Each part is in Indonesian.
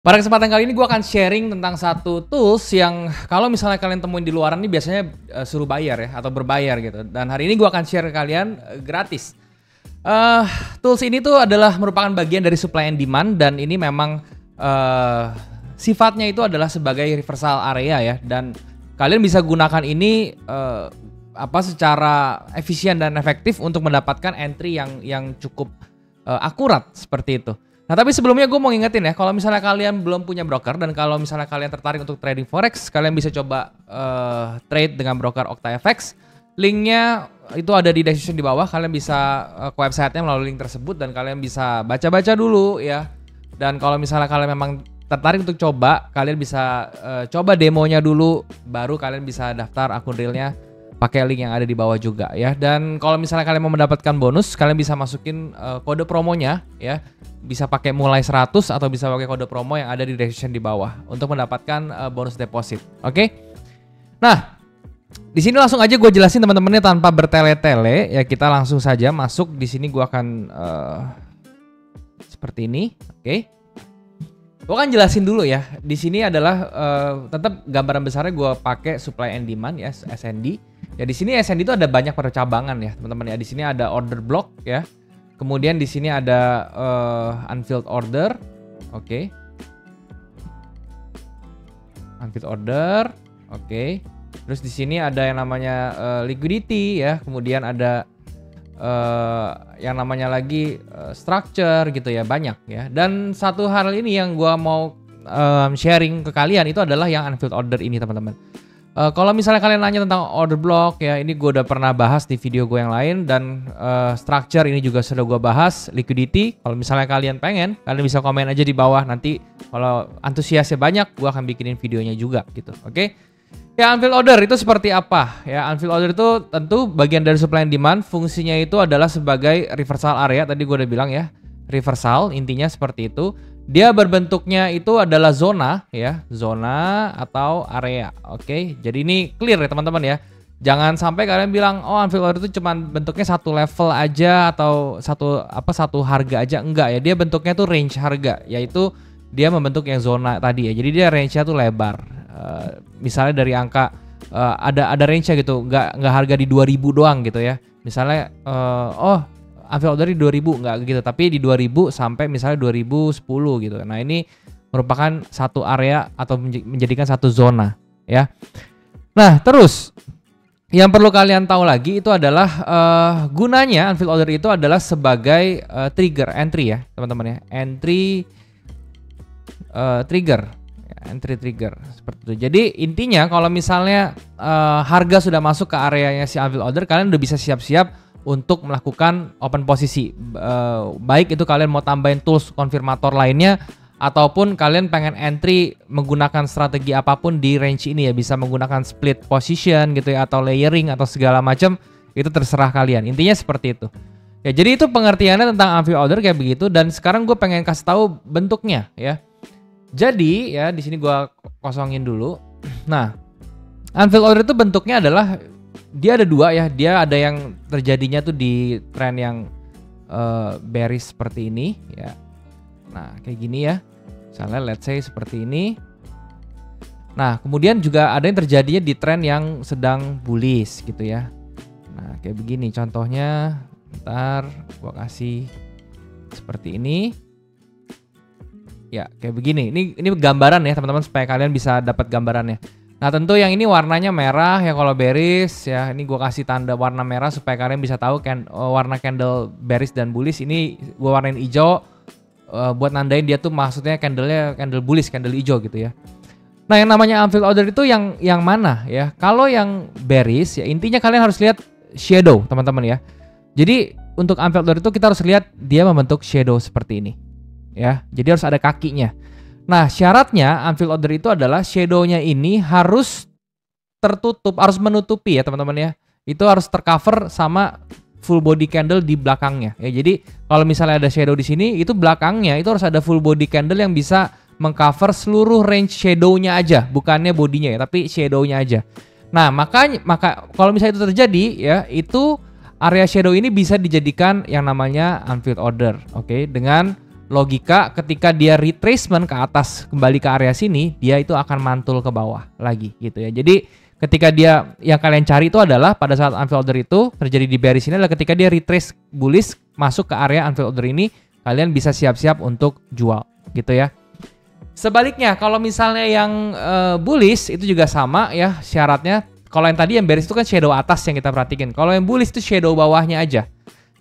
Pada kesempatan kali ini gue akan sharing tentang satu tools yang kalau misalnya kalian temuin di luaran ini biasanya suruh bayar ya atau berbayar gitu. Dan hari ini gue akan share ke kalian gratis. Tools ini tuh adalah merupakan bagian dari supply and demand dan ini memang sifatnya itu adalah sebagai reversal area ya. Dan kalian bisa gunakan ini secara efisien dan efektif untuk mendapatkan entry yang cukup akurat seperti itu. Nah tapi sebelumnya gue mau ngingetin ya, kalau misalnya kalian belum punya broker dan kalau misalnya kalian tertarik untuk trading forex, kalian bisa coba trade dengan broker OctaFX. Linknya itu ada di description di bawah, kalian bisa ke websitenya melalui link tersebut dan kalian bisa baca-baca dulu ya. Dan kalau misalnya kalian memang tertarik untuk coba, kalian bisa coba demonya dulu, baru kalian bisa daftar akun realnya pakai link yang ada di bawah juga ya. Dan kalau misalnya kalian mau mendapatkan bonus, kalian bisa masukin kode promonya ya. Bisa pakai mulai 100 atau bisa pakai kode promo yang ada di description di bawah untuk mendapatkan bonus deposit. Oke? Nah, di sini langsung aja gue jelasin teman-temannya tanpa bertele-tele ya. Kita langsung saja masuk. Di sini gue akan seperti ini, oke? Gue akan jelasin dulu ya. Di sini adalah tetap gambaran besarnya gue pakai supply and demand ya, SND. Ya di sini SND itu ada banyak percabangan ya, teman-teman ya. Di sini ada order block ya. Kemudian di sini ada unfilled order, oke. Unfilled order, oke. Terus di sini ada yang namanya liquidity ya. Kemudian ada yang namanya lagi structure gitu ya, banyak ya. Dan satu hal ini yang gua mau sharing ke kalian itu adalah yang unfilled order ini teman-teman. Kalau misalnya kalian nanya tentang order block ya, ini gue udah pernah bahas di video gue yang lain. Dan structure ini juga sudah gue bahas. Liquidity, kalau misalnya kalian pengen, kalian bisa komen aja di bawah. Nanti kalau antusiasnya banyak, gue akan bikinin videonya juga gitu, oke? Ya unfilled order itu seperti apa? Ya unfilled order itu tentu bagian dari supply and demand. Fungsinya itu adalah sebagai reversal area. Tadi gue udah bilang ya, reversal intinya seperti itu. Dia berbentuknya itu adalah zona ya, zona atau area. Oke, jadi ini clear ya teman-teman ya. Jangan sampai kalian bilang oh unfilled order itu cuma bentuknya satu level aja atau satu harga aja. Enggak ya, dia bentuknya tuh range harga, yaitu dia membentuk yang zona tadi ya. Jadi dia range-nya tuh lebar. Misalnya dari angka ada range-nya gitu, nggak harga di 2000 doang gitu ya. Misalnya unfilled order di 2000 nggak gitu, tapi di 2000 sampai misalnya 2010 gitu. Nah ini merupakan satu area atau menjadikan satu zona ya. Nah terus yang perlu kalian tahu lagi itu adalah gunanya unfilled order itu adalah sebagai trigger entry ya teman-teman ya. Entry trigger. Entry trigger seperti itu. Jadi intinya kalau misalnya harga sudah masuk ke areanya si unfilled order, kalian udah bisa siap-siap untuk melakukan open posisi. Baik itu kalian mau tambahin tools konfirmator lainnya ataupun kalian pengen entry menggunakan strategi apapun di range ini ya, bisa menggunakan split position gitu ya atau layering atau segala macam, itu terserah kalian. Intinya seperti itu. Ya jadi itu pengertiannya tentang unfilled order kayak begitu. Dan sekarang gue pengen kasih tahu bentuknya ya. Jadi ya di sini gua kosongin dulu. Nah, unfilled order itu bentuknya adalah dia ada dua ya. Dia ada yang terjadinya tuh di tren yang bearish seperti ini ya. Nah, kayak gini ya. Misalnya let's say seperti ini. Nah, kemudian juga ada yang terjadinya di tren yang sedang bullish gitu ya. Nah, kayak begini contohnya. Ntar gua kasih seperti ini. Ya kayak begini, ini gambaran ya teman-teman supaya kalian bisa dapat gambarannya. Nah tentu yang ini warnanya merah ya kalau bearish ya. Ini gue kasih tanda warna merah supaya kalian bisa tahu warna candle bearish dan bullish. Ini gue warnain hijau buat nandain dia tuh maksudnya candle bullish, candle hijau gitu ya. Nah yang namanya unfilled order itu yang mana ya? Kalau yang bearish ya intinya kalian harus lihat shadow teman-teman ya. Jadi untuk unfilled order itu kita harus lihat dia membentuk shadow seperti ini. Ya, jadi harus ada kakinya. Nah, syaratnya unfilled order itu adalah shadow-nya ini harus tertutup, harus menutupi ya teman-teman ya. Itu harus tercover sama full body candle di belakangnya. Ya, jadi kalau misalnya ada shadow di sini, itu belakangnya itu harus ada full body candle yang bisa mengcover seluruh range shadow-nya aja, bukannya bodinya ya, tapi shadow-nya aja. Nah, maka kalau misalnya itu terjadi ya, itu area shadow ini bisa dijadikan yang namanya unfilled order. Oke, dengan logika ketika dia retracement ke atas kembali ke area sini, dia itu akan mantul ke bawah lagi gitu ya. Jadi ketika dia yang kalian cari itu adalah pada saat unfilled order itu terjadi di bearish ini adalah ketika dia retrace bullish masuk ke area unfilled order ini, kalian bisa siap-siap untuk jual gitu ya. Sebaliknya kalau misalnya yang bullish itu juga sama ya syaratnya. Kalau yang tadi yang bearish itu kan shadow atas yang kita perhatikan. Kalau yang bullish itu shadow bawahnya aja.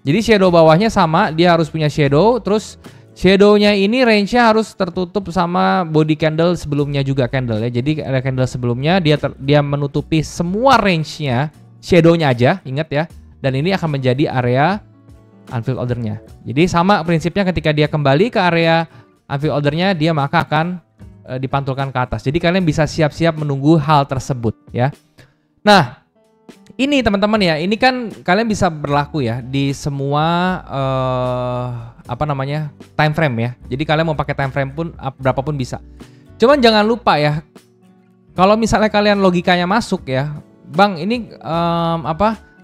Jadi shadow bawahnya sama, dia harus punya shadow, terus shadownya ini range-nya harus tertutup sama body candle sebelumnya juga candle ya. Jadi ada candle sebelumnya dia menutupi semua range-nya, shadownya aja, ingat ya. Dan ini akan menjadi area unfilled order-nya. Jadi sama prinsipnya ketika dia kembali ke area unfilled order-nya, dia maka akan dipantulkan ke atas. Jadi kalian bisa siap-siap menunggu hal tersebut ya. Nah, ini teman-teman ya, ini kan kalian bisa berlaku ya di semua time frame ya. Jadi kalian mau pakai time frame pun berapapun bisa. Cuman jangan lupa ya, kalau misalnya kalian logikanya masuk ya, Bang ini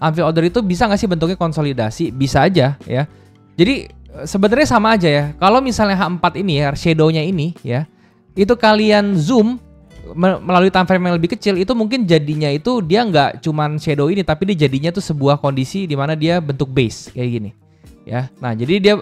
unfilled order itu bisa nggak sih bentuknya konsolidasi? Bisa aja ya. Jadi sebenarnya sama aja ya. Kalau misalnya H4 ini ya, shadownya ini ya, itu kalian zoom melalui time frame yang lebih kecil, itu mungkin jadinya itu dia nggak cuman shadow ini, tapi dia jadinya tuh sebuah kondisi di mana dia bentuk base kayak gini ya. Nah jadi dia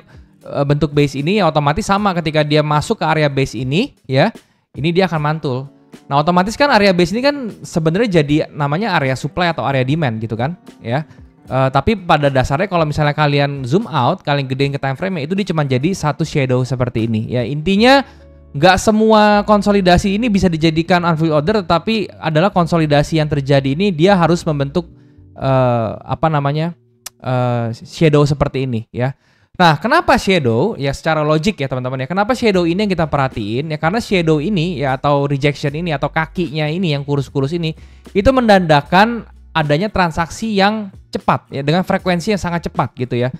bentuk base ini ya otomatis sama ketika dia masuk ke area base ini ya, ini dia akan mantul. Nah otomatis kan area base ini kan sebenarnya jadi namanya area supply atau area demand gitu kan ya. Tapi pada dasarnya kalau misalnya kalian zoom out, kalian gedein ke time frame itu dia cuma jadi satu shadow seperti ini ya. Intinya nggak semua konsolidasi ini bisa dijadikan unfilled order, tetapi adalah konsolidasi yang terjadi ini dia harus membentuk shadow seperti ini ya. Nah, kenapa shadow? Ya secara logik ya teman-teman ya. Kenapa shadow ini yang kita perhatiin? Ya karena shadow ini ya atau rejection ini atau kakinya ini yang kurus-kurus ini itu menandakan adanya transaksi yang cepat ya dengan frekuensi yang sangat cepat gitu ya.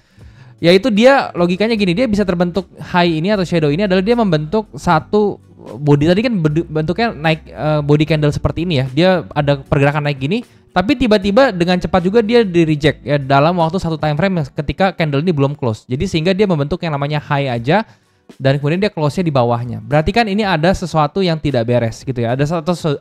Yaitu dia logikanya gini, dia bisa terbentuk high ini atau shadow ini adalah dia membentuk satu body, tadi kan bentuknya naik body candle seperti ini ya. Dia ada pergerakan naik gini, tapi tiba-tiba dengan cepat juga dia di reject ya dalam waktu satu time frame ketika candle ini belum close. Jadi sehingga dia membentuk yang namanya high aja dan kemudian dia close-nya di bawahnya. Berarti kan ini ada sesuatu yang tidak beres gitu ya.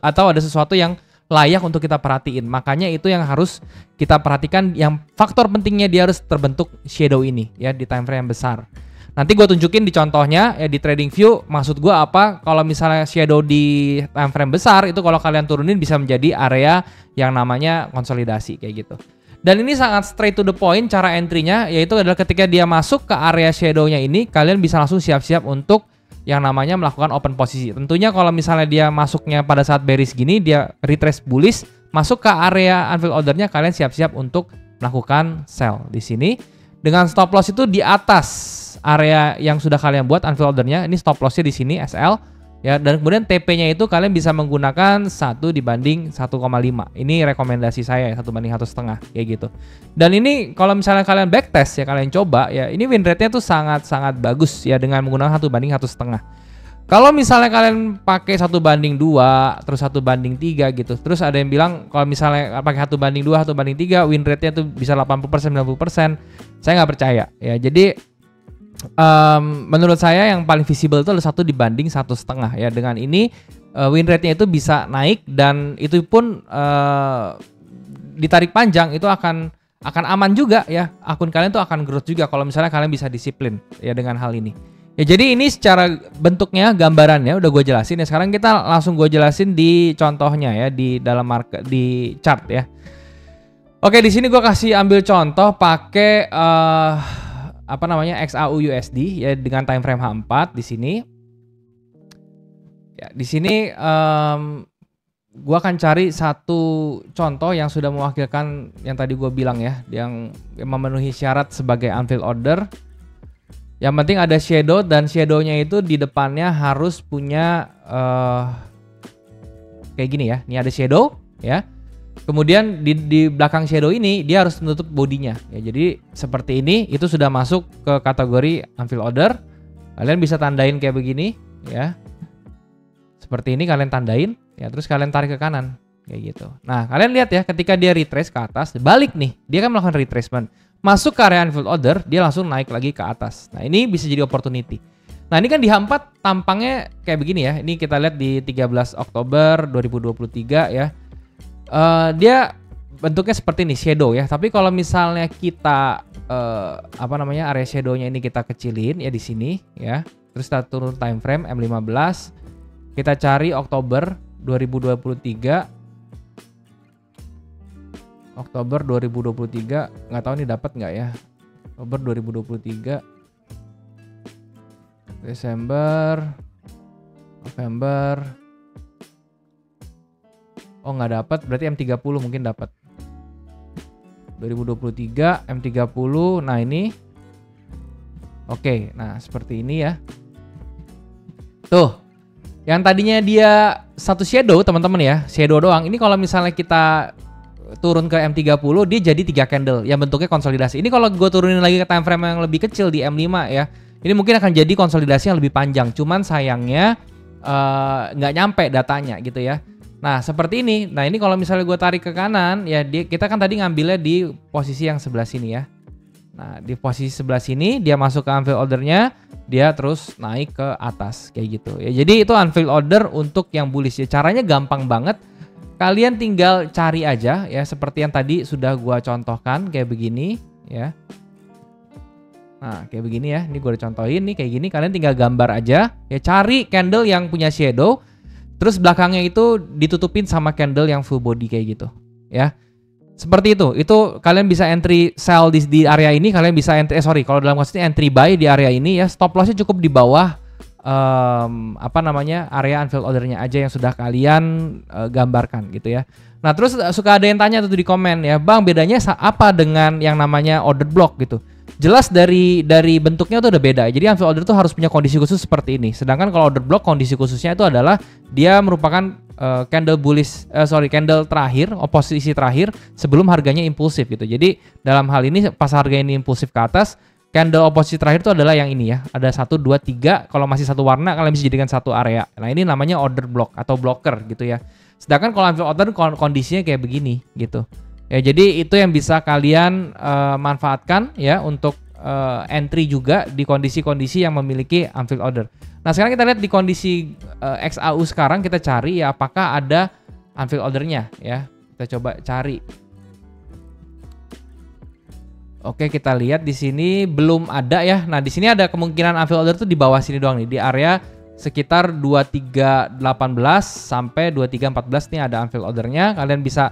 Atau ada sesuatu yang layak untuk kita perhatiin. Makanya itu yang harus kita perhatikan, yang faktor pentingnya dia harus terbentuk shadow ini ya di time frame yang besar. Nanti gue tunjukin di contohnya ya di trading view maksud gue apa. Kalau misalnya shadow di time frame besar itu kalau kalian turunin bisa menjadi area yang namanya konsolidasi kayak gitu. Dan ini sangat straight to the point cara entry-nya, yaitu adalah ketika dia masuk ke area shadow-nya ini kalian bisa langsung siap-siap untuk yang namanya melakukan open posisi. Tentunya kalau misalnya dia masuknya pada saat bearish gini, dia retrace bullish, masuk ke area unfilled order-nya, kalian siap-siap untuk melakukan sell di sini. Dengan stop loss itu di atas area yang sudah kalian buat unfilled order-nya, ini stop loss-nya di sini SL. Ya, dan kemudian TP-nya itu kalian bisa menggunakan 1/1,5. Ini rekomendasi saya ya, 1/1,5 kayak gitu. Dan ini kalau misalnya kalian backtest ya, kalian coba ya, ini win rate-nya tuh sangat-sangat bagus ya dengan menggunakan 1/1,5. Kalau misalnya kalian pakai 1/2, terus 1/3 gitu. Terus ada yang bilang kalau misalnya pakai 1/2, 1/3, win rate-nya tuh bisa 80%, 90%. Saya nggak percaya ya. Jadi menurut saya yang paling visible itu adalah 1/1,5 ya. Dengan ini win rate-nya itu bisa naik dan itu pun ditarik panjang itu akan aman juga ya. Akun kalian tuh akan growth juga kalau misalnya kalian bisa disiplin ya dengan hal ini. Ya jadi ini secara bentuknya gambarannya udah gue jelasin ya. Sekarang kita langsung gue jelasin di contohnya ya di dalam market di chart ya. Oke, di sini gue kasih ambil contoh pakai XAU USD ya dengan time frame H4 di sini. Ya, di sini gua akan cari satu contoh yang sudah mewakilkan yang tadi gua bilang ya, yang memenuhi syarat sebagai unfilled order. Yang penting ada shadow dan shadownya itu di depannya harus punya kayak gini ya. Ini ada shadow ya. Kemudian di belakang shadow ini dia harus menutup bodinya ya. Jadi seperti ini itu sudah masuk ke kategori unfilled order. Kalian bisa tandain kayak begini ya. Seperti ini kalian tandain ya, terus kalian tarik ke kanan kayak gitu. Nah, kalian lihat ya ketika dia retrace ke atas, balik nih. Dia kan melakukan retracement. Masuk ke area unfilled order, dia langsung naik lagi ke atas. Nah, ini bisa jadi opportunity. Nah ini kan di H4 tampangnya kayak begini ya. Ini kita lihat di 13 Oktober 2023 ya. Dia bentuknya seperti ini, shadow ya. Tapi kalau misalnya kita area shadownya ini kita kecilin ya di sini ya. Terus kita turun time frame M15. Kita cari Oktober 2023. Oktober 2023, nggak tahu nih dapat nggak ya. Oktober 2023, Desember, November. Oh nggak dapat, berarti M30 mungkin dapat. 2023 M30. Nah ini, oke. Nah seperti ini ya. Tuh, yang tadinya dia satu shadow teman-teman ya, shadow doang. Ini kalau misalnya kita turun ke M30 dia jadi 3 candle yang bentuknya konsolidasi. Ini kalau gue turunin lagi ke time frame yang lebih kecil di M5 ya, ini mungkin akan jadi konsolidasi yang lebih panjang. Cuman sayangnya nggak nyampe datanya gitu ya. Nah seperti ini. Nah ini kalau misalnya gue tarik ke kanan ya, kita kan tadi ngambilnya di posisi yang sebelah sini ya. Nah di posisi sebelah sini dia masuk ke unfilled ordernya, dia terus naik ke atas kayak gitu ya. Jadi itu unfilled order untuk yang bullish ya. Caranya gampang banget. Kalian tinggal cari aja ya, seperti yang tadi sudah gua contohkan kayak begini ya. Nah kayak begini ya, ini gua udah contohin nih kayak gini. Kalian tinggal gambar aja ya, cari candle yang punya shadow, terus belakangnya itu ditutupin sama candle yang full body kayak gitu ya. Seperti itu kalian bisa entry sell di area ini, kalian bisa entry kalau dalam kasus ini entry buy di area ini ya. Stop lossnya cukup di bawah area unfilled ordernya aja yang sudah kalian gambarkan gitu ya. Nah terus suka ada yang tanya tuh di komen ya, Bang bedanya apa dengan yang namanya order block gitu. Jelas dari bentuknya tuh udah beda. Jadi unfilled order tuh harus punya kondisi khusus seperti ini. Sedangkan kalau order block kondisi khususnya itu adalah dia merupakan candle terakhir, posisi terakhir sebelum harganya impulsif gitu. Jadi dalam hal ini pas harga ini impulsif ke atas, candle oposisi terakhir itu adalah yang ini ya. Ada 1, 2, 3. Kalau masih satu warna kalian bisa jadikan satu area. Nah ini namanya order block atau blocker gitu ya. Sedangkan kalau unfilled order kondisinya kayak begini gitu. Ya jadi itu yang bisa kalian manfaatkan ya untuk entry juga di kondisi-kondisi yang memiliki unfilled order. Nah sekarang kita lihat di kondisi XAU sekarang, kita cari ya apakah ada unfilled ordernya ya. Kita coba cari. Oke, kita lihat di sini belum ada ya. Nah, di sini ada kemungkinan unfilled order tuh di bawah sini doang nih, di area sekitar 2318 sampai 2314 nih ada unfilled ordernya. Kalian bisa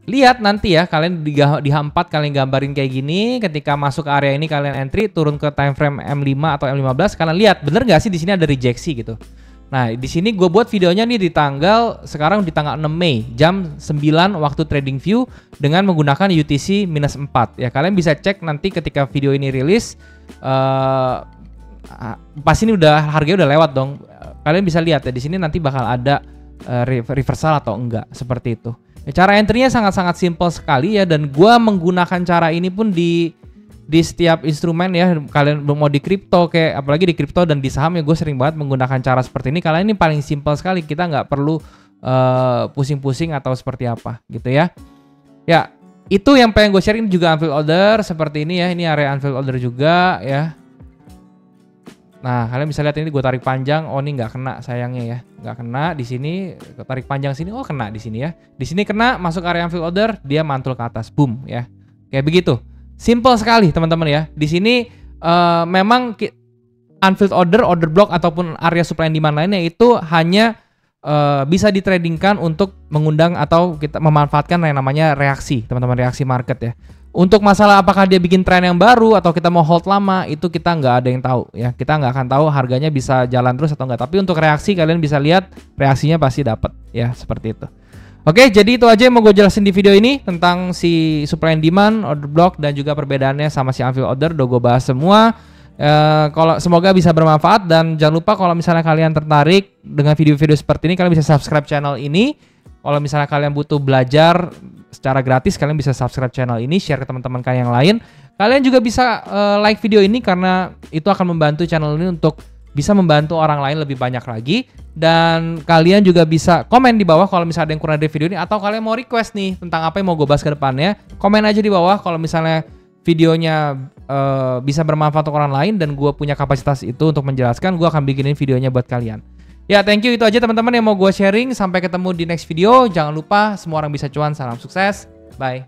lihat nanti ya, kalian di H4 kalian gambarin kayak gini, ketika masuk ke area ini kalian entry, turun ke time frame M5 atau M15, kalian lihat bener nggak sih di sini ada rejeksi gitu. Nah, di sini gue buat videonya nih sekarang di tanggal 6 Mei jam 9 waktu TradingView dengan menggunakan UTC -4 ya. Kalian bisa cek nanti ketika video ini rilis, pas ini harganya udah lewat dong. Kalian bisa lihat ya di sini nanti bakal ada reversal atau enggak seperti itu. Ya, cara entry-nya sangat-sangat simple sekali ya, dan gue menggunakan cara ini pun di setiap instrumen ya. Kalian mau di kripto kayak, apalagi di kripto dan di saham ya, gue sering banget menggunakan cara seperti ini. Kalian ini paling simple sekali, kita nggak perlu pusing-pusing atau seperti apa gitu ya. Ya itu yang pengen gue share. Ini juga unfilled order seperti ini ya, ini area unfilled order juga ya. Nah kalian bisa lihat ini gue tarik panjang, oh ini nggak kena sayangnya ya, nggak kena di sini. Tarik panjang sini, oh kena di sini ya. Di sini kena, masuk area unfilled order, dia mantul ke atas, boom ya, kayak begitu. Simple sekali teman-teman ya. Di sini memang unfilled order block ataupun area supply and demand lainnya itu hanya bisa ditradingkan untuk mengundang atau kita memanfaatkan yang namanya reaksi, teman-teman, reaksi market ya. Untuk masalah apakah dia bikin tren yang baru atau kita mau hold lama, itu kita nggak ada yang tahu ya. Kita nggak akan tahu harganya bisa jalan terus atau nggak. Tapi untuk reaksi kalian bisa lihat reaksinya pasti dapat ya, seperti itu. Oke, jadi itu aja yang mau gue jelasin di video ini tentang si supply and demand, order block, dan juga perbedaannya sama si unfilled order. Udah gue bahas semua. Kalau semoga bisa bermanfaat, dan jangan lupa kalau misalnya kalian tertarik dengan video-video seperti ini, kalian bisa subscribe channel ini. Kalau misalnya kalian butuh belajar secara gratis, kalian bisa subscribe channel ini, share ke teman-teman kalian yang lain. Kalian juga bisa like video ini karena itu akan membantu channel ini untuk bisa membantu orang lain lebih banyak lagi. Dan kalian juga bisa komen di bawah kalau misalnya ada yang kurang dari video ini, atau kalian mau request nih tentang apa yang mau gue bahas ke depannya. Komen aja di bawah kalau misalnya videonya bisa bermanfaat untuk orang lain dan gue punya kapasitas itu untuk menjelaskan, gue akan bikinin videonya buat kalian. Ya, thank you, itu aja teman-teman yang mau gue sharing. Sampai ketemu di next video. Jangan lupa semua orang bisa cuan, salam sukses, bye.